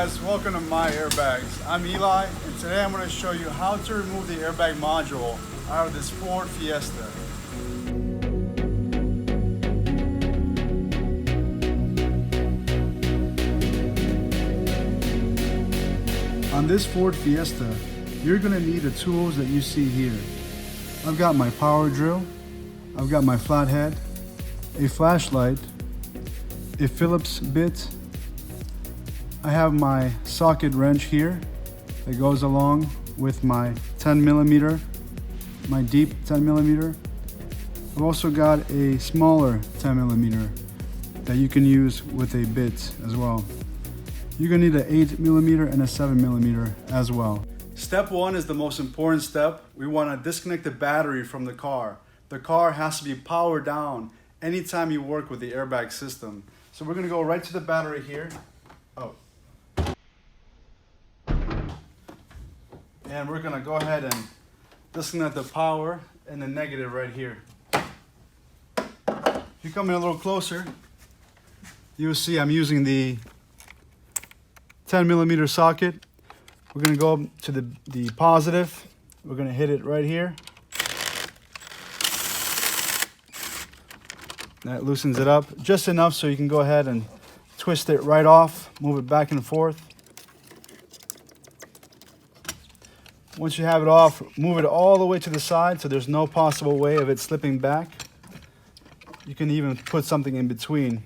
guys, welcome to MyAirbags. I'm Eli, and today I'm going to show you how to remove the airbag module out of this Ford Fiesta. On this Ford Fiesta, you're going to need the tools that you see here. I've got my power drill, I've got my flathead, a flashlight, a Phillips bit, I have my socket wrench here that goes along with my 10mm, my deep 10mm. I've also got a smaller 10mm that you can use with a bit as well. You're gonna need an 8mm and a 7mm as well. Step one is the most important step. We wanna disconnect the battery from the car. The car has to be powered down anytime you work with the airbag system. So we're gonna go right to the battery here. And we're gonna go ahead and disconnect the power and the negative right here. If you come in a little closer, you'll see I'm using the 10mm socket. We're gonna go up to the positive. We're gonna hit it right here. That loosens it up just enough so you can go ahead and twist it right off, move it back and forth. Once you have it off, move it all the way to the side so there's no possible way of it slipping back. You can even put something in between.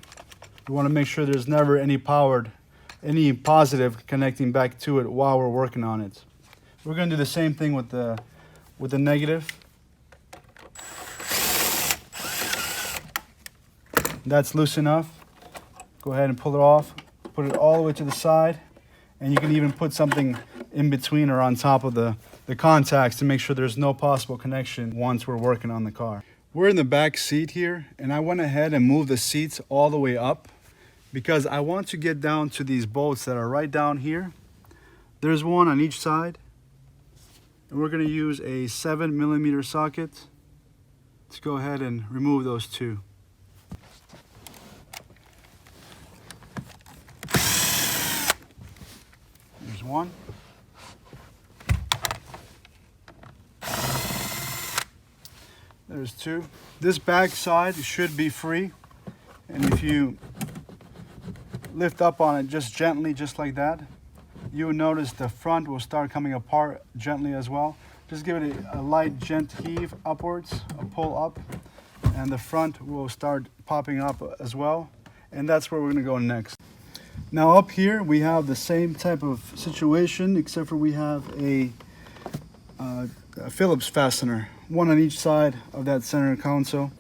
You want to make sure there's never any positive connecting back to it while we're working on it. We're going to do the same thing with the negative. That's loose enough. Go ahead and pull it off. Put it all the way to the side. And you can even put something in between or on top of the contacts to make sure there's no possible connection once we're working on the car. We're in the back seat here, and I went ahead and moved the seats all the way up because I want to get down to these bolts that are right down here. There's one on each side, and we're going to use a 7mm socket to go ahead and remove those two. There's one. There's two. This back side should be free, and if you lift up on it just gently, just like that, you will notice the front will start coming apart gently as well. Just give it a light gentle heave upwards, a pull up, and the front will start popping up as well, and that's where we're going to go next. Now up here we have the same type of situation, except for we have a Phillips fastener, one on each side of that center console.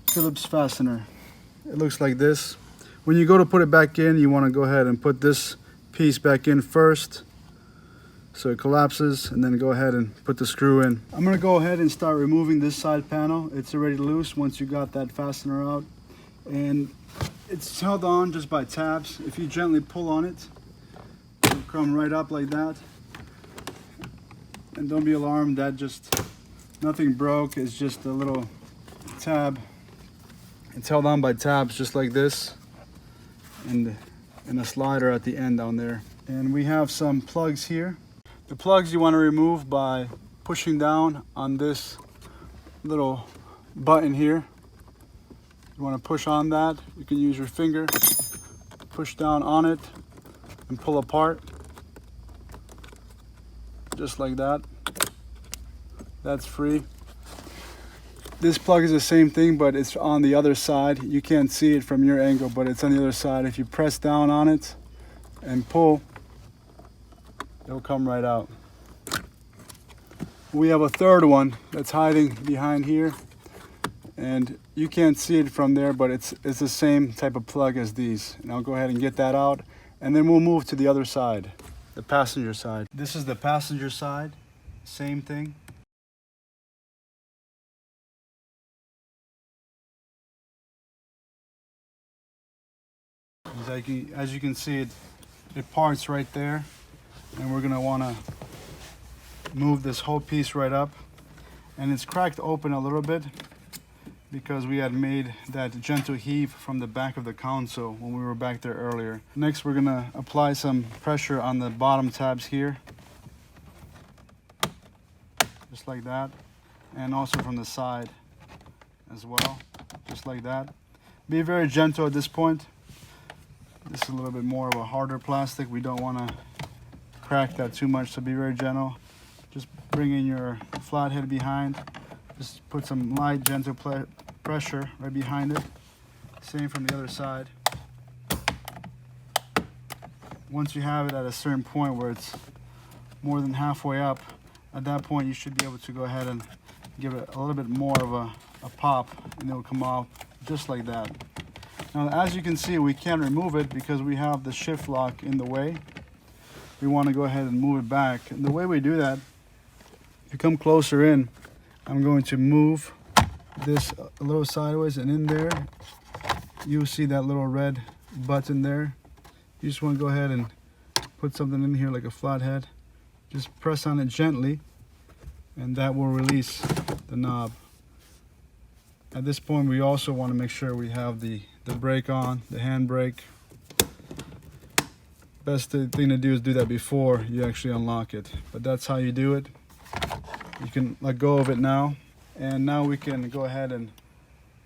Phillips fastener. It looks like this. When you go to put it back in, you want to go ahead and put this piece back in first so it collapses, and then go ahead and put the screw in. I'm going to go ahead and start removing this side panel. It's already loose once you got that fastener out, and it's held on just by tabs. If you gently pull on it, it'll come right up like that. And don't be alarmed, that just nothing broke. It's just a little tab. It's held on by tabs just like this, and a slider at the end down there. And we have some plugs here. The plugs you want to remove by pushing down on this little button here. You want to push on that. You can use your finger, push down on it, and pull apart. Just like that. That's free. This plug is the same thing, but it's on the other side. You can't see it from your angle, but it's on the other side. If you press down on it and pull, it'll come right out. We have a third one that's hiding behind here, and you can't see it from there, but it's the same type of plug as these. And I'll go ahead and get that out, and then we'll move to the other side, the passenger side. This is the passenger side, same thing. As you can see, it parts right there, and we're gonna wanna move this whole piece right up. And it's cracked open a little bit because we had made that gentle heave from the back of the console when we were back there earlier. Next, we're gonna apply some pressure on the bottom tabs here, just like that, and also from the side as well, just like that. Be very gentle at this point. This is a little bit more of a harder plastic. We don't want to crack that too much, so be very gentle. Just bring in your flathead behind. Just put some light, gentle pressure right behind it. Same from the other side. Once you have it at a certain point where it's more than halfway up, at that point you should be able to go ahead and give it a little bit more of a pop, and it'll come off just like that. Now, as you can see, we can't remove it because we have the shift lock in the way. We want to go ahead and move it back. And the way we do that, if you come closer in, I'm going to move this a little sideways, and in there you'll see that little red button there. You just want to go ahead and put something in here like a flathead. Just press on it gently, and that will release the knob. At this point, we also want to make sure we have the brake on, the hand brake. Best thing to do is do that before you actually unlock it, but that's how you do it. You can let go of it now, and now we can go ahead and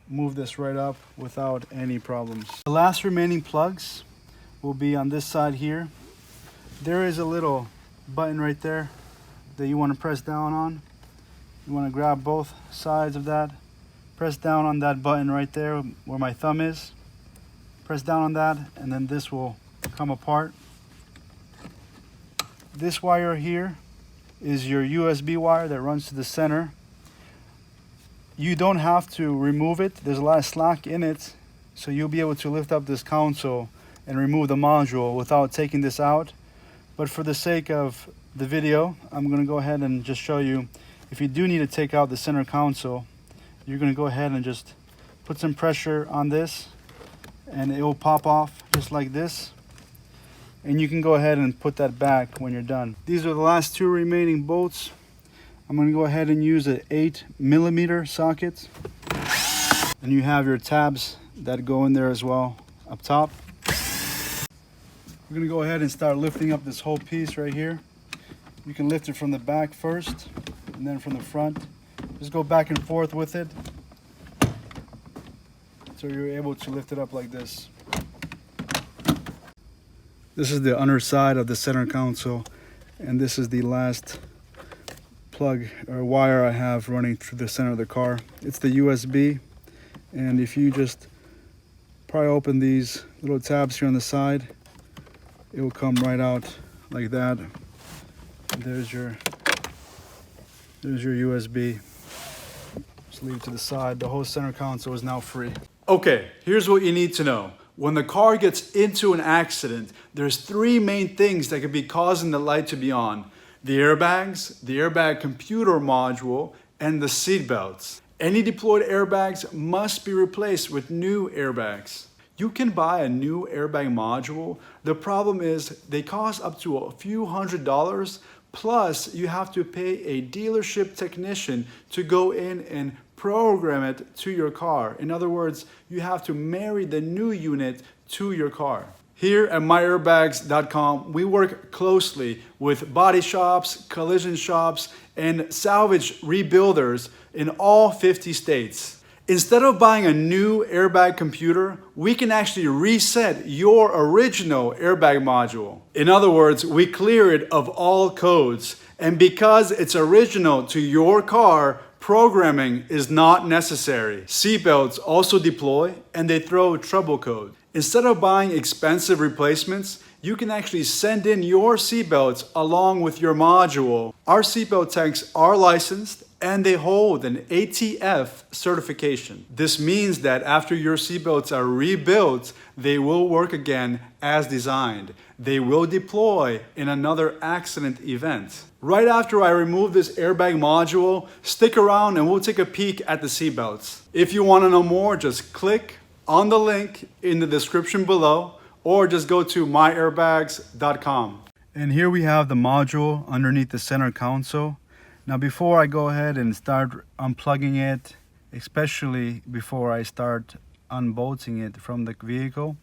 move this right up without any problems. The last remaining plugs will be on this side here. There is a little button right there that you want to press down on. You want to grab both sides of that, press down on that button right there where my thumb is, press down on that, and then this will come apart. This wire here is your USB wire that runs to the center. You don't have to remove it. There's a lot of slack in it, so you'll be able to lift up this console and remove the module without taking this out. But for the sake of the video, I'm going to go ahead and just show you, if you do need to take out the center console, you're going to go ahead and just put some pressure on this, and it will pop off just like this. And you can go ahead and put that back when you're done. These are the last two remaining bolts. I'm going to go ahead and use an 8mm socket. And you have your tabs that go in there as well up top. We're going to go ahead and start lifting up this whole piece right here. You can lift it from the back first and then from the front. Just go back and forth with it so you're able to lift it up like this. This is the underside of the center console, and this is the last plug or wire I have running through the center of the car. It's the USB, and if you just pry open these little tabs here on the side, it will come right out like that. There's your USB. Just leave it to the side. The whole center console is now free. Okay, here's what you need to know. When the car gets into an accident, there's three main things that could be causing the light to be on: the airbags, the airbag computer module, and the seat belts. Any deployed airbags must be replaced with new airbags. You can buy a new airbag module. The problem is they cost up to a few $100s, plus you have to pay a dealership technician to go in and program it to your car. In other words, you have to marry the new unit to your car. Here at MyAirbagscom, we work closely with body shops, collision shops, and salvage rebuilders in all 50 states. Instead of buying a new airbag computer, we can actually reset your original airbag module. In other words, we clear it of all codes, and because it's original to your car, programming is not necessary. Seatbelts also deploy, and they throw trouble code. Instead of buying expensive replacements, you can actually send in your seatbelts along with your module. Our seatbelt techs are licensed, and they hold an ATF certification. This means that after your seatbelts are rebuilt, they will work again as designed. They will deploy in another accident event. Right after I remove this airbag module, stick around and we'll take a peek at the seatbelts. If you want to know more, just click on the link in the description below, or just go to MyAirbagscom. And here we have the module underneath the center console. Now before I go ahead and start unplugging it especially before I start unbolting it from the vehicle.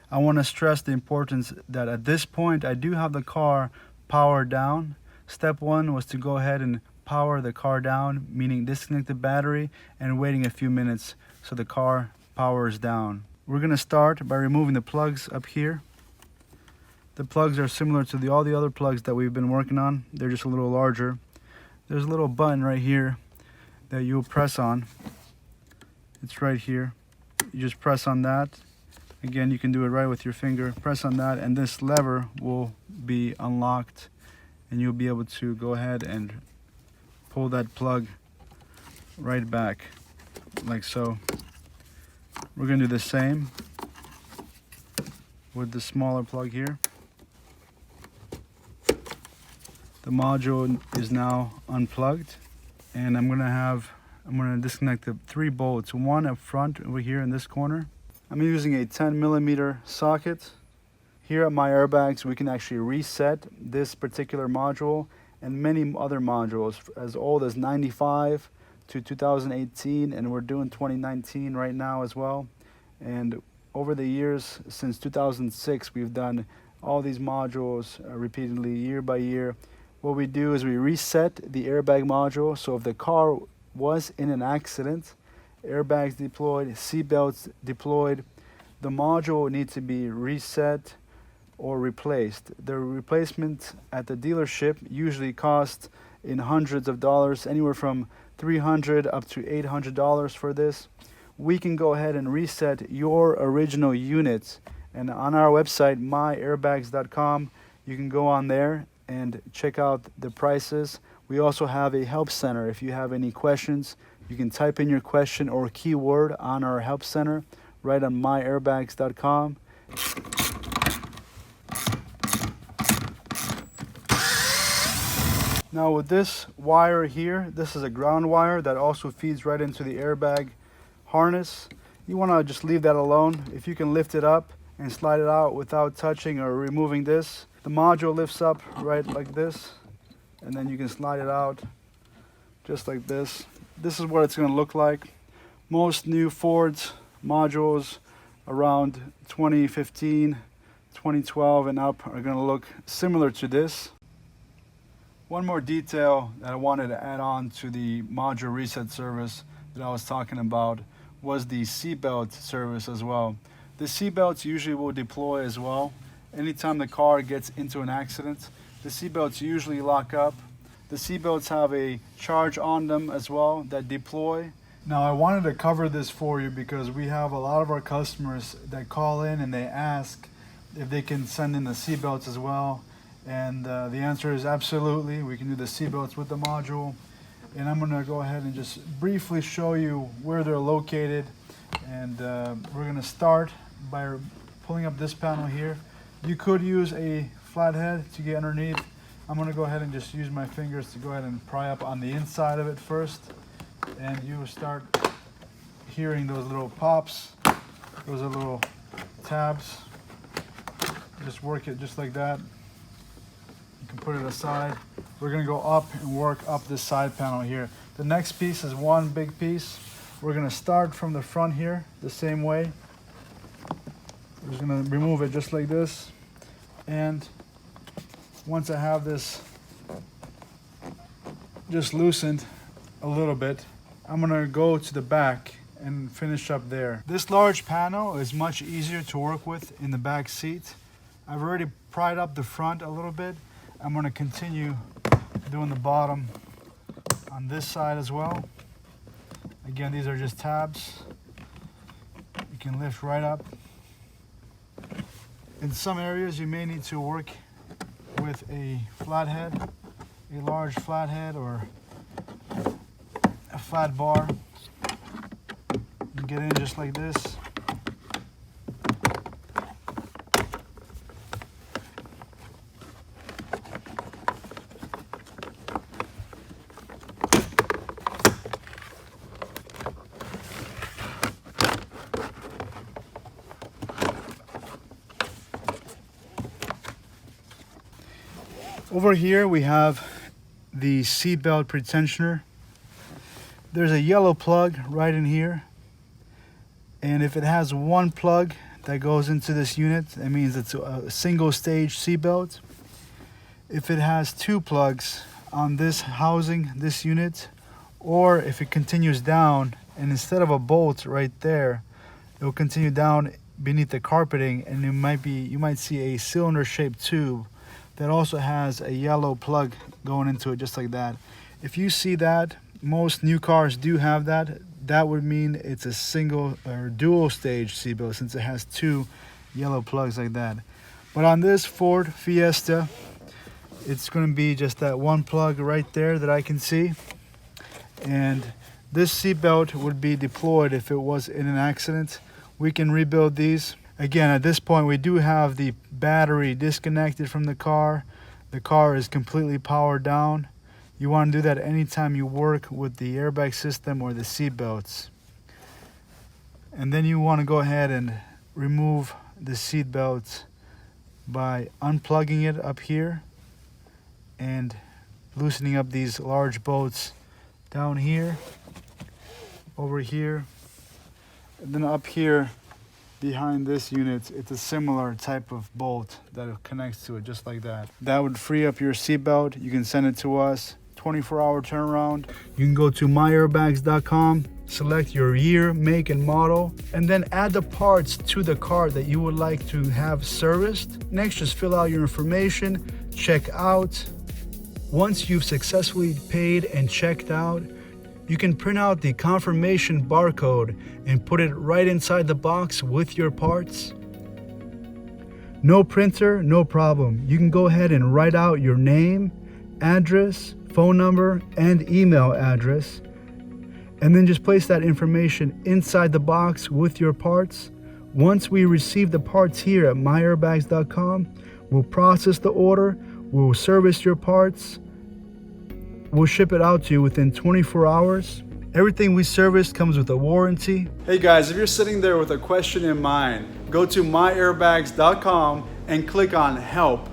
I want to stress the importance that at this point I do have the car powered down. Step one was to go ahead and power the car down, meaning disconnect the battery and waiting a few minutes so the car powers down. We're going to start by removing the plugs up here. The plugs are similar to all the other plugs that we've been working on. They're just a little larger. There's a little button right here that you'll press on. It's right here. You just press on that. Again, you can do it right with your finger. Press on that and this lever will be unlocked and you'll be able to go ahead and pull that plug right back like so. We're going to do the same with the smaller plug here. The module is now unplugged and I'm going to disconnect the 3 bolts, one up front over here in this corner. I'm using a 10mm socket. Here at MyAirbags we can actually reset this particular module and many other modules as old as 95 to 2018, and we're doing 2019 right now as well. And over the years since 2006 we've done all these modules repeatedly year by year. What we do is we reset the airbag module, so if the car was in an accident, airbags deployed, seatbelts deployed, the module needs to be reset or replaced. The replacement at the dealership usually costs in hundreds of dollars, anywhere from $300 up to $800 for this. We can go ahead and reset your original units, and on our website MyAirbagscom you can go on there and check out the prices. We also have a help center. If you have any questions, you can type in your question or keyword on our help center right on MyAirbagscom. Now with this wire here, this is a ground wire that also feeds right into the airbag harness. You want to just leave that alone. If you can lift it up and slide it out without touching or removing this, the module lifts up right like this, and then you can slide it out just like this. This is what it's going to look like. Most new Ford's modules around 2015, 2012 and up are going to look similar to this. One more detail that I wanted to add on to the module reset service that I was talking about was the seatbelt service as well. The seatbelts usually will deploy as well. Anytime the car gets into an accident, the seatbelts usually lock up. The seatbelts have a charge on them as well that deploy. Now I wanted to cover this for you because we have a lot of our customers that call in and they ask if they can send in the seatbelts as well. And the answer is absolutely. We can do the seatbelts with the module. And I'm going to go ahead and just briefly show you where they're located. And we're going to start by pulling up this panel here. You could use a flathead to get underneath. I'm going to go ahead and just use my fingers to go ahead and pry up on the inside of it first. And you will start hearing those little pops. Those are little tabs. Just work it just like that. You can put it aside. We're going to go up and work up this side panel here. The next piece is one big piece. We're going to start from the front here the same way. We're just going to remove it just like this. And once I have this just loosened a little bit, I'm going to go to the back and finish up there. This large panel is much easier to work with in the back seat. I've already pried up the front a little bit. I'm going to continue doing the bottom on this side as well. Again, these are just tabs. You can lift right up. In some areas you may need to work with a flathead, a large flathead or a flat bar. You get in just like this. Over here we have the seatbelt pretensioner. There's a yellow plug right in here, and if it has one plug that goes into this unit, that means it's a single stage seatbelt. If it has two plugs on this housing, this unit, or if it continues down and instead of a bolt right there, it will continue down beneath the carpeting, and you might see a cylinder shaped tube that also has a yellow plug going into it, just like that. If you see that, most new cars do have that. That would mean it's a single or dual stage seatbelt, since it has two yellow plugs like that. But on this Ford Fiesta, it's going to be just that one plug right there that I can see. And this seatbelt would be deployed if it was in an accident. We can rebuild these. Again, at this point, we do have the battery disconnected from the car. The car is completely powered down. You want to do that anytime you work with the airbag system or the seat belts. And then you want to go ahead and remove the seat belts by unplugging it up here and loosening up these large bolts down here, over here, and then up here behind this unit. It's a similar type of bolt that connects to it, just like that. That would free up your seatbelt. You can send it to us. 24-hour turnaround. You can go to MyAirbags.com, select your year, make, and model, and then add the parts to the car that you would like to have serviced. Next, just fill out your information, check out. Once you've successfully paid and checked out, you can print out the confirmation barcode and put it right inside the box with your parts. No printer, no problem. You can go ahead and write out your name, address, phone number, and email address, and then just place that information inside the box with your parts. Once we receive the parts here at MyAirbags.com, we'll process the order, we'll service your parts, we'll ship it out to you within 24 hours. Everything we service comes with a warranty. Hey guys, if you're sitting there with a question in mind, go to MyAirbags.com and click on Help.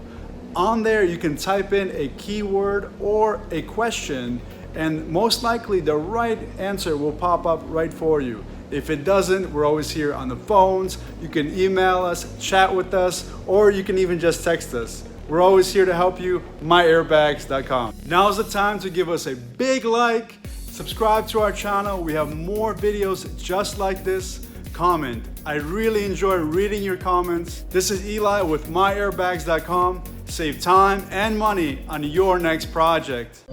On there, you can type in a keyword or a question, and most likely the right answer will pop up right for you. If it doesn't, we're always here on the phones. You can email us, chat with us, or you can even just text us. We're always here to help you. MyAirbags.com. Now's the time to give us a big like, subscribe to our channel. We have more videos just like this. Comment. I really enjoy reading your comments. This is Eli with MyAirbags.com. Save time and money on your next project.